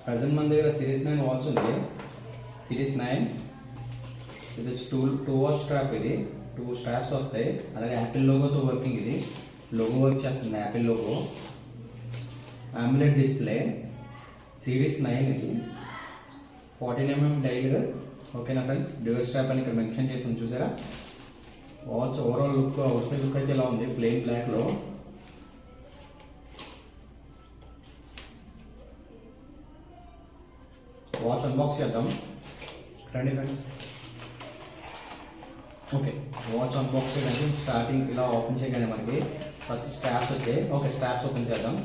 Present మన దగ్గర series 9 watch ఉంది. సిరీస్ 9 ఇది వచ్చి టూ వాచ్ స్ట్రాప్. ఇది 2 స్ట్రాప్స్ వస్తాయి. అలాగే యాపిల్ లోగోతో వర్కింగ్. ఇది లోగో వర్క్ చేస్తుంది, Apple logo. AMOLED display. Series 9 ఇది 14mm డైల్. ఓకేనా ఫ్రెండ్స్, డ్యూయల్ స్ట్రాప్ అని ఇక్కడ మెన్షన్ చేసి చూసారా. Watch overall look, out side look అయితే ఇలా ఉంది, ప్లెయిన్ బ్లాక్లో. వాచ్ అన్బాక్స్ చేద్దాం రండి ఫ్రెండ్స్. ఓకే, వాచ్ అన్బాక్స్ చేయడానికి స్టార్టింగ్ ఇలా ఓపెన్ చేయగానే మనకి ఫస్ట్ స్ట్రాప్స్ వచ్చాయి. ఓకే, స్ట్రాప్స్ ఓపెన్ చేద్దాం.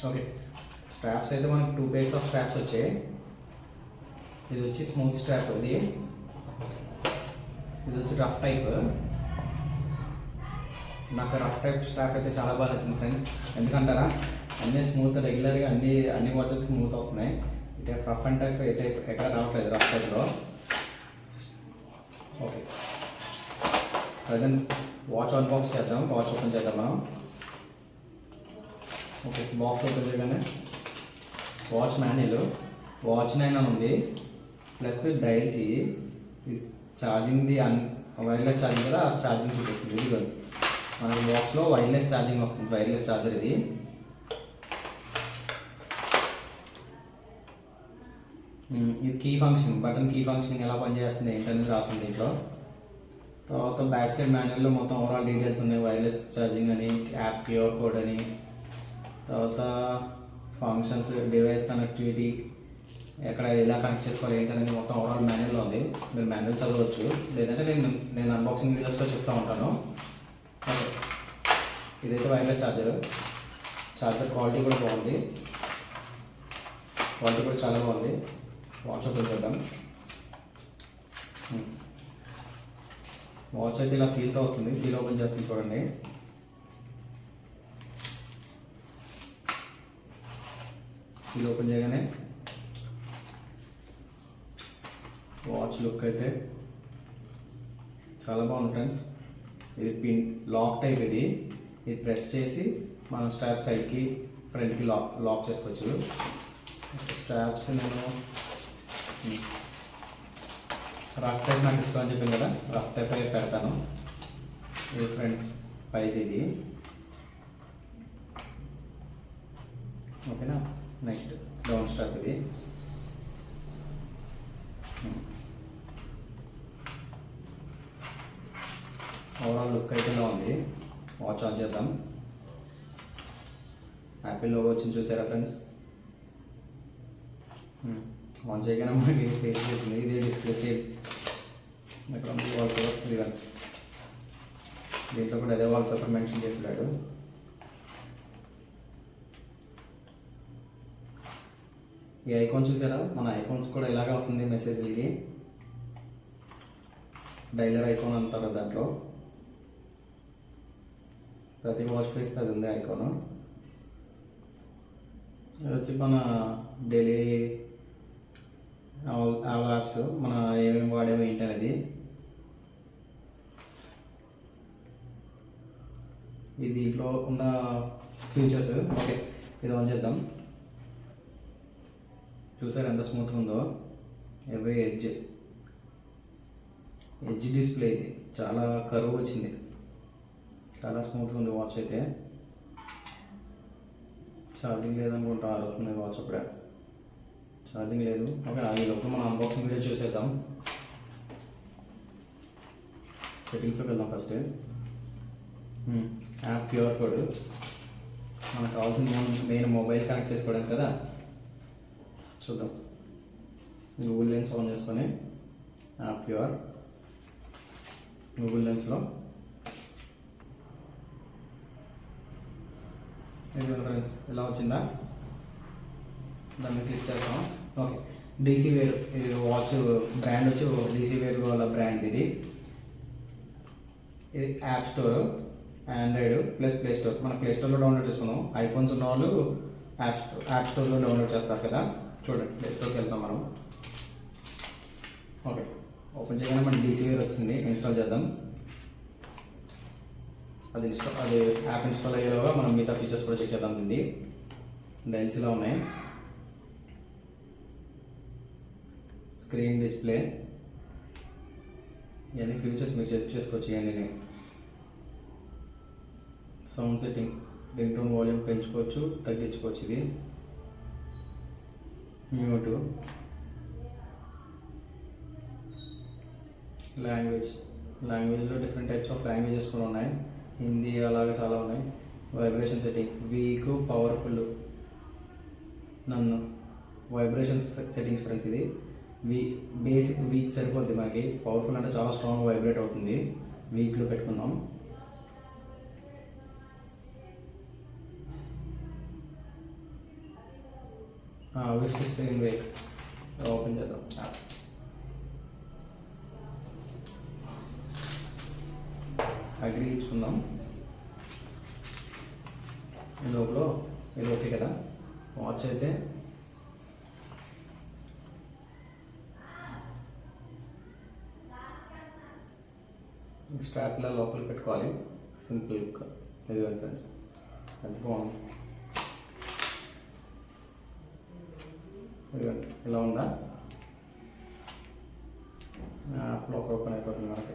ఓకే, స్ట్రాప్స్ అయితే మనకి 2 pairs ఆఫ్ స్ట్రాప్స్ వచ్చాయి. ఇది వచ్చి స్మూత్ స్ట్రాప్, ఇది వచ్చి రఫ్ టైప్. నాకు రఫ్ టైప్ స్ట్రాప్ అయితే చాలా బాగా నచ్చింది ఫ్రెండ్స్. ఎందుకంటారా, అన్నీ స్మూత్, రెగ్యులర్గా అన్ని వాచెస్ స్మూత్ వస్తున్నాయి. ఇక రఫ్ అండ్ టైప్ ఎక్కడ రావట్లేదు రఫ్ టైప్లో. ఓకే, ప్రజెంట్ వాచ్ అన్బాక్స్ చేద్దాం. వాచ్ ఓపెన్ చేద్దాం మనం. ఓకే, బాక్స్ ఓపెన్ చేయగానే వాచ్ మాన్యువల్, వాచ్ 9 అని ఉంది, ప్లస్ డైల్స్. ఇది ఛార్జింగ్ది వైర్లెస్ ఛార్జింగ్ కదా, ఛార్జింగ్ చూపిస్తుంది. ఇది కాదు, మనకి బాక్స్లో వైర్లెస్ ఛార్జింగ్ వస్తుంది, వైర్లెస్ ఛార్జర్. ఇది key function, button key function ఎలా పనిచేస్తుంది ఏంటనేది రాస్తుంది దీంట్లో. తర్వాత బ్యాక్ సైడ్ మాన్యువల్లో మొత్తం ఓవరాల్ డీటెయిల్స్ ఉన్నాయి. వైర్లెస్ ఛార్జింగ్ అని, యాప్ క్యూఆర్ కోడ్ అని, తర్వాత ఫంక్షన్స్, డివైస్ కనెక్టివిటీ, ఎక్కడ ఎలా కనెక్ట్ చేసుకోవాలి ఏంటనేది మొత్తం ఓవరాల్ మాన్యువల్లో ఉంది. మీరు మాన్యువల్ చదవచ్చు, లేదంటే నేను అన్బాక్సింగ్ వీడియోస్లో చెప్తూ ఉంటాను. ఓకే, ఇదైతే వైర్లెస్ ఛార్జర్. ఛార్జర్ క్వాలిటీ కూడా బాగుంది, క్వాలిటీ కూడా చాలా బాగుంది. వాచ్ ఓపెన్ చేద్దాం. వాచ్ అయితే ఇలా సీల్తో వస్తుంది. సీల్ ఓపెన్ చేస్తుంది చూడండి. సీల్ ఓపెన్ చేయగానే వాచ్ లుక్ అయితే చాలా బాగుంది ఫ్రెండ్స్. ఇది పిన్ లాక్ టైప్. ఇది ప్రెస్ చేసి మనం స్ట్రాప్ సైడ్కి ఫ్రంట్కి లాక్ చేసుకోవచ్చు. స్ట్రాప్స్ నేను రఫ్ టైప్ నాకు ఇష్టం అని చెప్పాను కదా, రఫ్ టైప్ అయితే పెడతాను. ఇది ఫ్రంట్ పైది ఇది. ఓకేనా, నెక్స్ట్ డౌన్ స్ట్రాప్. ఇది ఓవరాల్ లుక్ అయితే ఇలా ఉంది. వాచ్ ఆన్ చేద్దాం. యాపిల్ లోగో వచ్చింది చూసారా ఫ్రెండ్స్. ఆన్ చేయగానే మనకి ఫేస్ వచ్చింది. ఇదే డిస్ప్లే సేమ్ ఇక్కడ వాల్పేపర్. ఇదిగా దీంట్లో కూడా అదే వాల్పేపర్ మెన్షన్ చేసాడు. ఈ ఐకాన్ చూసారా, మన ఐకాన్స్ కూడా ఇలాగే వస్తుంది మెసేజ్లకి. డైలర్ ఐకాన్ అంటారు దాంట్లో. ప్రతి వాచ్ ఫేస్కి అది ఉంది ఐకాను. అది వచ్చి మన డైలీ ఆల్ యాప్స్, మన ఏమేమి వాడేమో ఏంటి అనేది. ఇది దీంట్లో ఉన్న ఫీచర్స్. ఓకే, ఇది ఆన్ చేద్దాం. చూసారు ఎంత స్మూత్గా ఉందో. Every edge display. ఇది చాలా కరువు వచ్చింది, చాలా స్మూత్గా ఉంది వాచ్ అయితే. ఛార్జింగ్ లేదనుకుంటా, వస్తుంది వాచ్ అప్పుడే. ఛార్జింగ్ లేదు. ఓకే, ఈ లోపల మనం అన్బాక్సింగ్ వీడియో చూసేద్దాం. సెట్టింగ్స్లోకి వెళ్దాం ఫస్ట్. యాప్ క్యూఆర్ కోడ్ మనకు కావాల్సిన మెయిన్ మొబైల్ కనెక్ట్ చేసుకోవడానికి కదా. చూద్దాం. గూగుల్ లెన్స్ ఆన్ చేసుకొని యాప్ క్యూఆర్, గూగుల్ లెన్స్లో ఇది ఫ్రెండ్స్ ఇలా వచ్చిందా, దాన్ని క్లిక్ చేస్తాం. Okay, DC wear. ఇది వాచ్ బ్రాండ్ వచ్చి డీసీ వేర్ వాళ్ళ బ్రాండ్. ఇది App Store, Android plus Play Store. మనం ప్లే స్టోర్లో డౌన్లోడ్ చేసుకున్నాం. ఐఫోన్స్ ఉన్న వాళ్ళు యాప్ స్టోర్లో డౌన్లోడ్ చేస్తారు కదా. చూడండి, ప్లే స్టోర్కి వెళ్తాం మనం. ఓకే, ఓపెన్ చేయగానే మనకి డీసీ వేర్ వస్తుంది. ఇన్స్టాల్ చేద్దాం. అది యాప్ ఇన్స్టాల్ అయ్యేలోగా మనం మిగతా ఫీచర్స్ కూడా చెక్ చేద్దాం. ఇది డైల్స్లో ఉన్నాయి. స్క్రీన్ డిస్ప్లే, ఇవన్నీ ఫీచర్స్ మీరు చెక్ చేసుకోవచ్చు. ఇవన్నీ sound setting, ring tone volume పెంచుకోవచ్చు, తగ్గించుకోవచ్చు. ఇది మ్యూట్, లాంగ్వేజ్లో డిఫరెంట్ టైప్స్ ఆఫ్ లాంగ్వేజెస్ కూడా ఉన్నాయి. హిందీ అలాగే చాలా ఉన్నాయి. Vibration setting, week, powerful. నన్ను వైబ్రేషన్ సెట్టింగ్స్ ఫ్రెండ్స్. ఇది బేసిక్ వీక్ సరిపోద్ది మనకి. పవర్ఫుల్ అంటే చాలా స్ట్రాంగ్ వైబ్రేట్ అవుతుంది. వీక్లో పెట్టుకుందాం. విష్ స్క్రీన్ వేక్ ఓపెన్ చేద్దాం. అగ్రీ ఇచ్చుకుందాం. ఈ లోపల ఇది ఓకే కదా. వాచ్ అయితే స్ట్రాప్లో లోపల పెట్టుకోవాలి. సింపుల్ ఇది ఫ్రెండ్స్, అది బాగుంది. ఇలా ఉందా, యాప్లో ఓపెన్ అయిపోతుంది మనకి.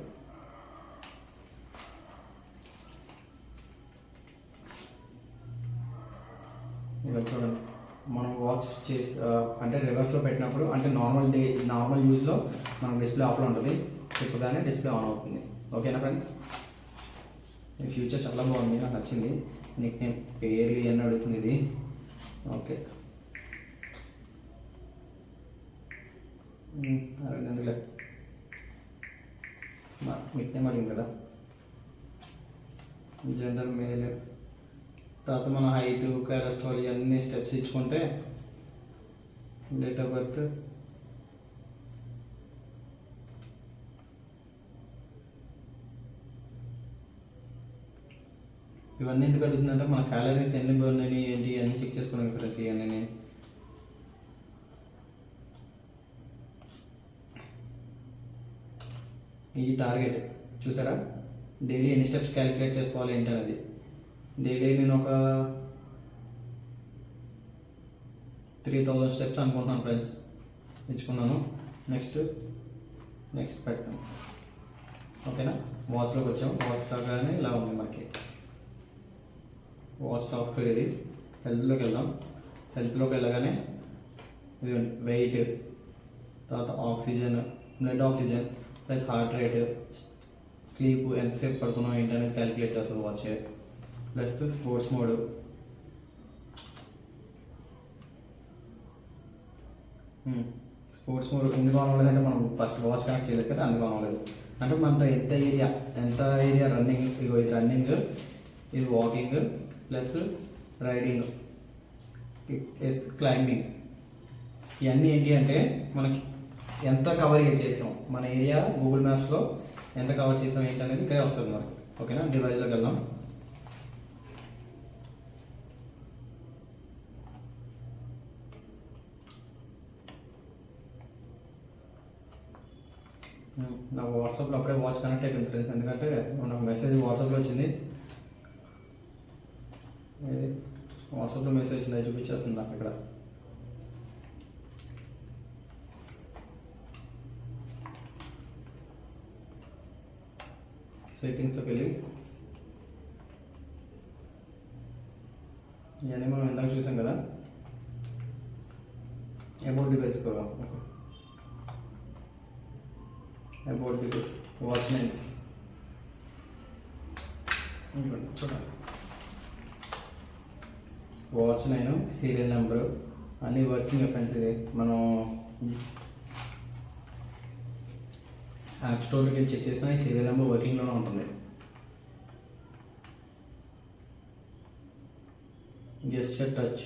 ఇలా చూడండి, మనం వాచ్ చేసి అంటే రివర్స్లో పెట్టినప్పుడు, అంటే నార్మల్ యూజ్లో మనం డిస్ప్లే ఆఫ్లో ఉంటుంది, తిప్పగానే డిస్ప్లే ఆన్ అవుతుంది. ఓకేనా ఫ్రెండ్స్, ఈ ఫ్యూచర్ చాలా బాగుంది, నాకు నచ్చింది. నీకు నేను పేర్లు ఇవన్నీ అడుగుతుంది ఇది. ఓకే, అందులో మీకు నేమ్ అడిగింది కదా. జెండర్ మేల్, తర్వాత మన హైట్, కొలెస్ట్రాల్ ఇవన్నీ స్టెప్స్ ఇచ్చుకుంటే, డేట్ ఆఫ్ బర్త్, ఇవన్నీ ఎందుకు అడుగుతుందంటే మన క్యాలరీస్ ఎన్ని బర్న్ అని ఏంటి అన్నీ చెక్ చేసుకోవడానికి ఫ్రెండ్స్. ఇవన్నీ ఇది టార్గెట్ చూసారా, డైలీ ఎన్ని స్టెప్స్ క్యాలిక్యులేట్ చేసుకోవాలి ఏంటనేది. డైలీ నేను ఒక 3000 స్టెప్స్ అనుకుంటున్నాను ఫ్రెండ్స్, ఇచ్చుకున్నాను. నెక్స్ట్ పెడతాను. ఓకేనా, వాచ్లోకి వచ్చాం. వాచ్ లాగానే ఇలా ఉంది మనకి వాచ్ సాఫ్ట్వేర్. ఇది హెల్త్లోకి వెళ్దాం. హెల్త్లోకి వెళ్ళగానే ఇది వెయిట్, తర్వాత oxygen, blood oxygen plus heart rate, sleep, ఎంతసేపు పడుకున్నాం ఏంటనేది క్యాలిక్యులేట్ చేస్తుంది watch. Plus sports mode, sports mode ఎందుకు ఆన్ అవ్వలేదు అంటే మనం ఫస్ట్ వాచ్ కనెక్ట్ చేయలేదు కదా, అందుకు ఆన్ అవ్వలేదు. అంటే మనతో ఎంత ఏరియా రన్నింగ్, ఇగో ఇది రన్నింగ్, ఇది వాకింగ్ ప్లస్ రైడింగ్, క్లైంబింగ్, ఇవన్నీ ఏంటి అంటే మనకి ఎంత కవర్ చేసాం, మన ఏరియా గూగుల్ మ్యాప్స్లో ఎంత కవర్ చేసాం ఏంటనేది ఇక్కడే వస్తుంది మనకి. ఓకేనా, డివైస్లోకి వెళ్దాం. నా వాట్సాప్లో అప్పుడే వాచ్ కనెక్ట్ అయిపోయింది ఫ్రెండ్స్, ఎందుకంటే నాకు మెసేజ్ వాట్సాప్లో వచ్చింది. వాట్సాప్లో మెసేజ్ వచ్చింది, అది చూపించేస్తుంది నాకు ఇక్కడ. సెట్టింగ్స్లోకి వెళ్ళి ఇవన్నీ మనం ఇందాక చూసాం కదా, అబౌట్ డివైస్ కూడా. అబౌట్ డివైస్ వాచ్ 9 చూడండి. వాచ్ 9 సీరియల్ నెంబరు అన్నీ వర్కింగ్ ఫ్రెండ్స్. ఇది మనం యాప్ స్టోర్లోకి వెళ్ళి చెక్ చేసినా ఈ సీరియల్ నెంబర్ వర్కింగ్లోనే ఉంటుంది. జెస్చర్ టచ్,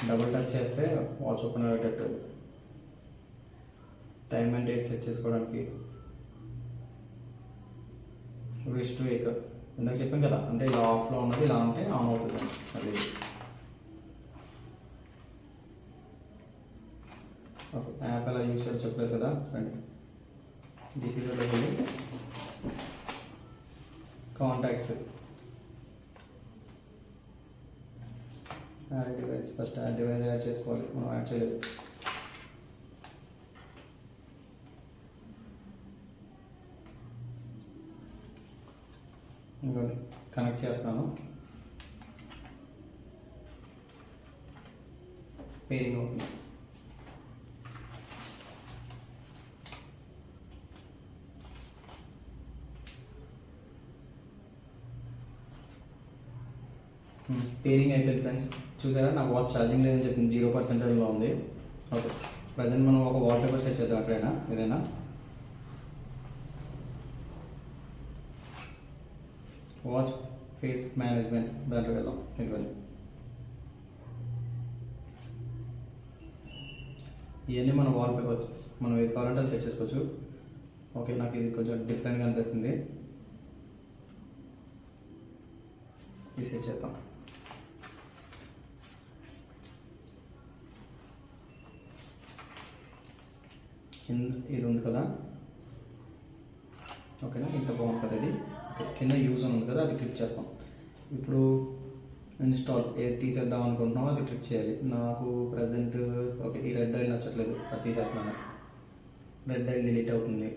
డబుల్ టచ్ చేస్తే వాచ్ ఓపెన్ అయ్యేటట్టు. టైం అండ్ డేట్ సెట్ చేసుకోవడానికి. రిస్ట్ టు వేక్, ఇందాక చెప్పాం కదా, అంటే ఇలా ఆఫ్లో ఉన్నది ఇలా ఉంటే ఆన్ అవుతుంది. అది ఓకే, యాప్ ఎలా యూస్ చేయాలో చెప్పలేదు కదా రండి. డీసీలోకి వెళ్ళి contacts, add device. First add device add చేసుకోవాలి, మనం యాడ్ చేయలేదు. ఇంకోటి కనెక్ట్ చేస్తాను, పేరింగ్ అవుతుంది. పేరింగ్ అయిపోయింది ఫ్రెండ్స్. చూసారా నాకు వాచ్ ఛార్జింగ్ లేదని చెప్పింది, 0%లో ఉంది. ఓకే, ప్రజెంట్ మనం ఒక వాల్పేపర్ సెట్ చేద్దాం ఎక్కడైనా, ఏదైనా. వాచ్ ఫేస్ మేనేజ్మెంట్ దాంట్లో వెళ్దాం. ఇదిగోండి, ఇవన్నీ మన వాల్పేపర్స్, మనం ఏది కావాలంటే సెట్ చేసుకోవచ్చు. ఓకే, నాకు ఇది కొంచెం డిఫరెంట్గా అనిపిస్తుంది, ఇది సెట్ చేద్దాం. కింద ఇది ఉంది కదా, ఓకేనా, ఇంత బాగుంటుంది ఇది. కింద యూజ్ ఉంది కదా, అది క్లిక్ చేస్తాం. ఇప్పుడు ఇన్స్టాల్ ఏది తీసేద్దాం అనుకుంటున్నామో అది క్లిక్ చేయాలి. నాకు ప్రజెంట్ ఓకే, ఈ రెడ్ ఆయిల్ నచ్చట్లేదు, అది తీసేస్తున్నాను. రెడ్ ఆయిల్ డిలీట్ అవుతుంది,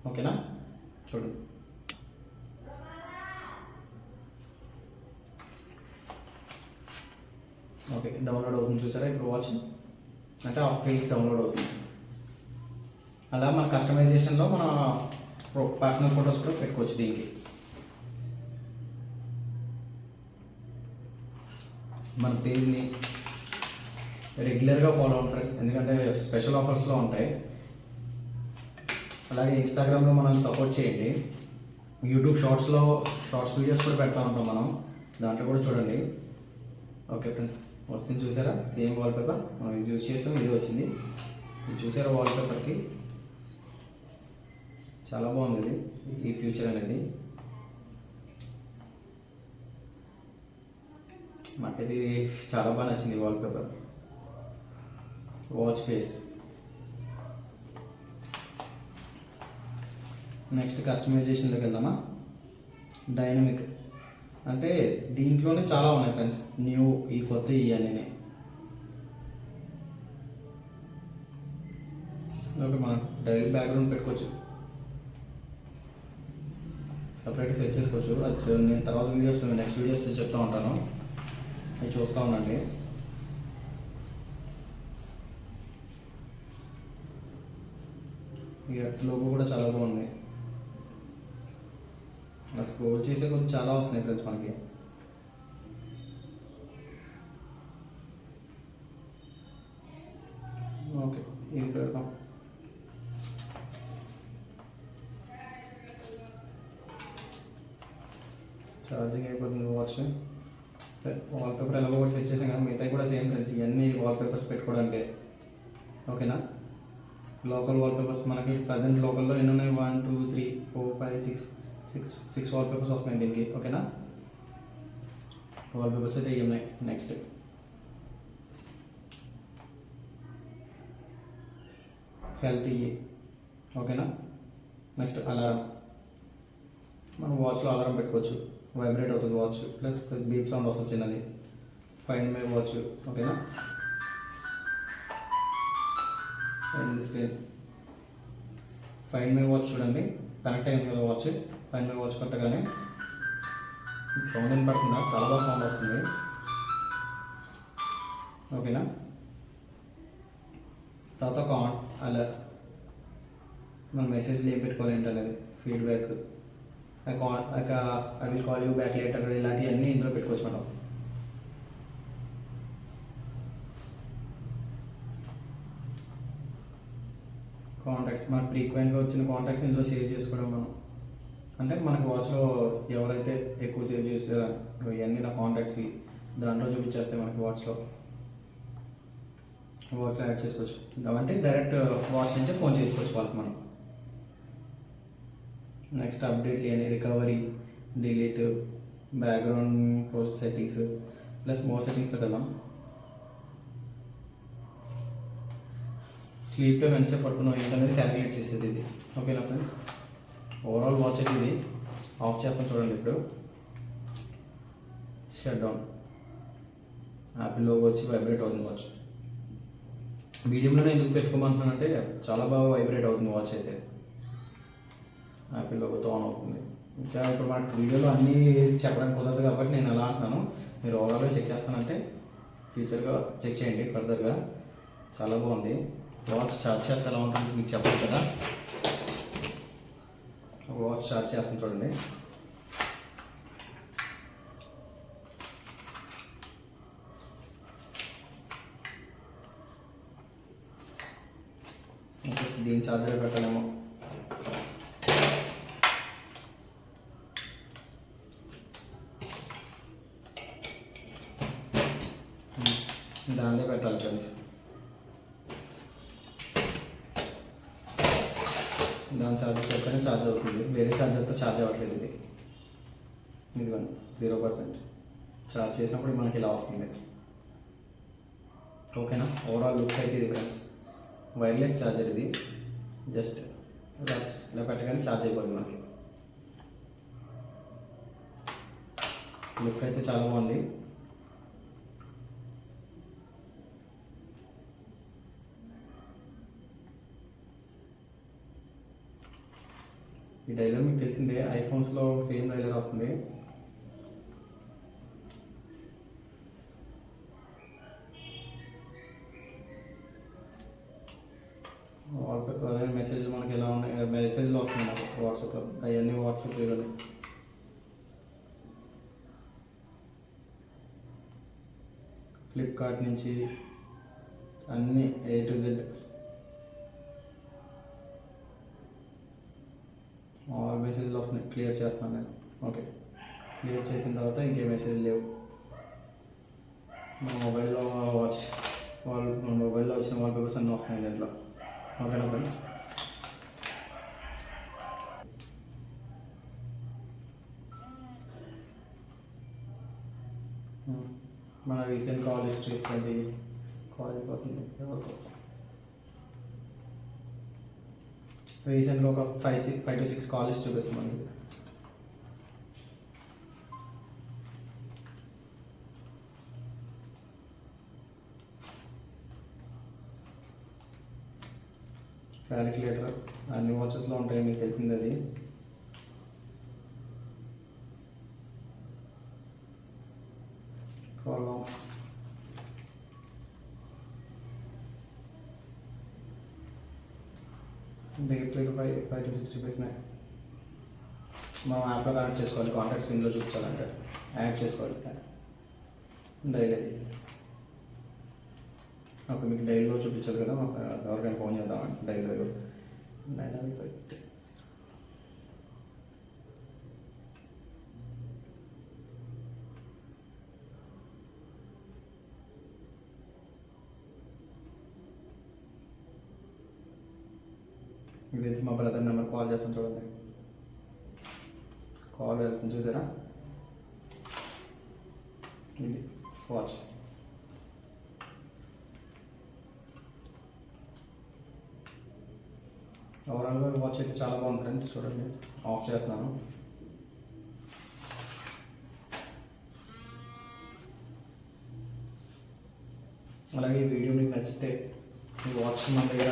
ఓకేనా. చూడండి, ఓకే డౌన్లోడ్ అవుతుంది. చూసారా ఇప్పుడు వాచ్ అంటే ఆ ఫేస్ డౌన్లోడ్ అవుతుంది. అలా మన కస్టమైజేషన్లో మన పర్సనల్ ఫొటోస్ కూడా పెట్టుకోవచ్చు దీనికి. మన పేజ్ని రెగ్యులర్గా ఫాలో అవ్వండి ఫ్రెండ్స్, ఎందుకంటే స్పెషల్ ఆఫర్స్లో ఉంటాయి. అలాగే ఇన్స్టాగ్రామ్లో మనల్ని సపోర్ట్ చేయండి. యూట్యూబ్ షార్ట్స్ వీడియోస్ కూడా పెడతా ఉంటాం మనం, దాంట్లో కూడా చూడండి. ఓకే ఫ్రెండ్స్, వస్తుంది చూసారా, సేమ్ వాల్పేపర్ మనం ఇది యూజ్ చేస్తాం, ఇది వచ్చింది. ఇది చూసారా వాల్పేపర్కి, చాలా బాగుంది ఇది, ఈ ఫ్యూచర్ అనేది. నాకైతే చాలా బాగా నచ్చింది వాల్పేపర్. Watch face. నెక్స్ట్ కస్టమైజేషన్లోకి వెళ్దామా. డైనమిక్ అంటే దీంట్లోనే చాలా ఉన్నాయి ఫ్రెండ్స్, న్యూ ఈ కొత్త ఇవన్నీ. ఓకే, మనం డైరెక్ట్ బ్యాక్గ్రౌండ్ పెట్టుకోవచ్చు, సపరేట్గా సెట్ చేసుకోవచ్చు. అది నేను తర్వాత నెక్స్ట్ వీడియోస్లో చెప్తా ఉంటాను, అవి చూస్తూ ఉండండి. ఇక లోగో కూడా చాలా బాగుంది. అలా స్క్రోల్ చేసే కొద్ది చాలా వస్తున్నాయి ఫ్రెండ్స్ మనకి. ఓకే, ఇది పెడతాం. ఛార్జింగ్ అయిపోతుంది వాచ్. సరే, వాల్పేపర్ ఎలా కూడా సెట్ చేసాం కదా, మిగతా కూడా సేమ్ ఫ్రెండ్స్, ఇవన్నీ వాల్పేపర్స్ పెట్టుకోవడానికి. ఓకేనా. లోకల్ వాల్పేపర్స్ మనకి ప్రజెంట్ లోకల్లో ఎన్ని ఉన్నాయి, 1 2 3 4 5 6 వాల్పేపర్స్ వస్తున్నాయి దీనికి. ఓకేనా, వాల్పేపర్స్ అయితే ఇవి ఉన్నాయి. నెక్స్ట్ హెల్త్ ఇవి. ఓకేనా. నెక్స్ట్ అలారం, మనం వాచ్లో అలారం పెట్టుకోవచ్చు, వైబ్రేట్ అవుతుంది వాచ్, ప్లస్ బీప్ సౌండ్ వస్తుంది చిన్నది. Find my watch. ఓకేనా, ఫైండ్ మై వాచ్ చూడండి, కనెక్ట్ అయింది కదా వాచ్. ఫైండ్ మై వాచ్ కొట్టగానే సౌండ్ వినపడుతుందా, చాలా బాగా సౌండ్ వస్తుంది. ఓకేనా. తర్వాత అలా మన మెసేజ్లు ఏం పెట్టుకోవాలి ఏంటనేది, feedback, I will call you back later, ఇలాంటివన్నీ ఇందులో పెట్టుకోవచ్చు మనం. కాంటాక్ట్స్, మన ఫ్రీక్వెంట్గా వచ్చిన కాంటాక్ట్స్ ఇందులో సేవ్ చేసుకోవడం మనం. అంటే మనకు వాచ్లో ఎవరైతే ఎక్కువ సేవ్ చేస్తారో ఇవన్నీ నా కాంటాక్ట్స్ దాంట్లో చూపించేస్తాయి మనకి వాచ్లో యాడ్ చేసుకోవచ్చు. అంటే డైరెక్ట్ వాచ్ నుంచి ఫోన్ చేసుకోవచ్చు వాళ్ళకి మనం. నెక్స్ట్ అప్డేట్లు అని recovery, delete, background process settings, plus more సెట్టింగ్స్లో వెళ్దాం. స్లీప్ టైం ఎంతసేపు పడుకున్నాం ఏంటనేది క్యాలిక్యులేట్ చేసేది ఇది. ఓకేనా ఫ్రెండ్స్, ఓవరాల్ వాచ్ అయితే ఇది. ఆఫ్ చేస్తాను చూడండి. ఇప్పుడు షట్ డౌన్. యాపిల్ లోగో వచ్చి వైబ్రేట్ అవుతుంది వాచ్. మీడియంలోనే ఎందుకు పెట్టుకోమంటున్నానంటే చాలా బాగా వైబ్రేట్ అవుతుంది వాచ్ అయితే. యాపిల్ లోగోతో ఆన్ అవుతుంది. ఇంకా ఇప్పుడు మనకు వీడియోలో అన్నీ చెప్పడానికి కుదరదు కాబట్టి నేను ఎలా అంటున్నాను, మీరు ఓవరాల్గా చెక్ చేస్తానంటే ఫ్యూచర్గా చెక్ చేయండి ఫర్దర్గా. చాలా బాగుంది. వాచ్ ఛార్జ్ చేస్తే ఎలా ఉంటుంది మీకు చెప్పాలి కదా. వాచ్ ఛార్జ్ చేస్తాను చూడండి. దీని ఛార్జర్ పెట్టాలేమో. దానిదే పెట్టాలి ఫ్రెండ్స్. దాని ఛార్జర్ పెడితేనే ఛార్జ్ అవుతుంది, వేరే ఛార్జర్తో ఛార్జ్ అవ్వట్లేదు. ఇదిగోండి 0%. ఛార్జ్ చేసినప్పుడు మనకి ఇలా వస్తుంది. ఓకేనా. ఓవరాల్ లుక్ అయితే ఇది ఫ్రెండ్స్. వైర్లెస్ ఛార్జర్ ఇది. జస్ట్ ఇలా పెట్టగానే ఛార్జ్ అయిపోతుంది మనకి. లుక్ అయితే చాలా బాగుంది. ఈ డైలర్ మీకు తెలిసిందే, ఐఫోన్స్లో సేమ్ డైలర్ వస్తుంది. అదే మెసేజ్ మనకి ఎలా ఉన్నాయి, మెసేజ్లో వస్తుంది నాకు వాట్సాప్లో. అవన్నీ వాట్సాప్ ఇవ్వండి. ఫ్లిప్కార్ట్ నుంచి అన్నీ A to Z ఆల్ మెసేజ్లు వస్తున్నాయి. క్లియర్ చేస్తున్నాను నేను. ఓకే, క్లియర్ చేసిన తర్వాత ఇంకే మెసేజ్ లేవు. మన మొబైల్లో మన మొబైల్లో వచ్చిన వాల్ పేపర్స్ అన్నీ వస్తున్నాయి దీంట్లో. ఓకేనా ఫ్రెండ్స్. మన recent call histories friends. Call అయిపోతుంది. రీసెంట్గా ఒక 5 to 6 కాలేజ్ చూపిస్తాం మనకి. క్యాలిక్యులేటర్ అన్ని వాచెస్లో ఉంటాయి, మీకు తెలిసింది అది. కాల్ బాక్స్, దగ్గర 5 to 6 చూపిస్తున్నాయి. మనం యాప్లో కనెక్ట్ చేసుకోవాలి. కాంటాక్ట్స్ ఇందులో చూపించాలంటే యాడ్ చేసుకోవాలి డైలీ. ఓకే, మీకు డైలీలో చూపించాలి కదా. ఎవరికైనా ఫోన్ చేద్దామని డైలీలో 995. ఇది మా బ్రదర్ నెంబర్. కాల్ చేస్తాను చూడండి. కాల్ వెళ్తుంది చూసారా. ఇది వాచ్. ఓవరాల్గా వాచ్ అయితే చాలా బాగుంది ఫ్రెండ్స్. చూడండి, ఆఫ్ చేస్తున్నాను. అలాగే ఈ వీడియో మీకు నచ్చితే ఈ వాచ్ మన దగ్గర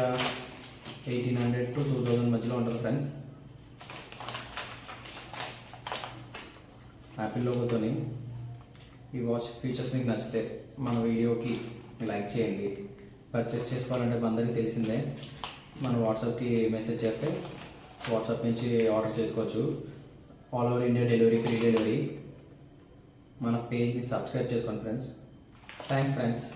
1800 to 2000 మధ్యలో ఉంటుంది ఫ్రెండ్స్. యాపిల్ లోగోతోని ఈ వాచ్ ఫీచర్స్ మీకు నచ్చితే మన వీడియోకి లైక్ చేయండి. పర్చేస్ చేసుకోవాలంటే మన అందరికీ తెలిసిందే. మన వాట్సాప్కి మెసేజ్ చేస్తే వాట్సాప్ నుంచి ఆర్డర్ చేసుకోవచ్చు. All over India delivery, free delivery. మన పేజ్ని సబ్స్క్రైబ్ చేసుకోండి ఫ్రెండ్స్. Thanks friends.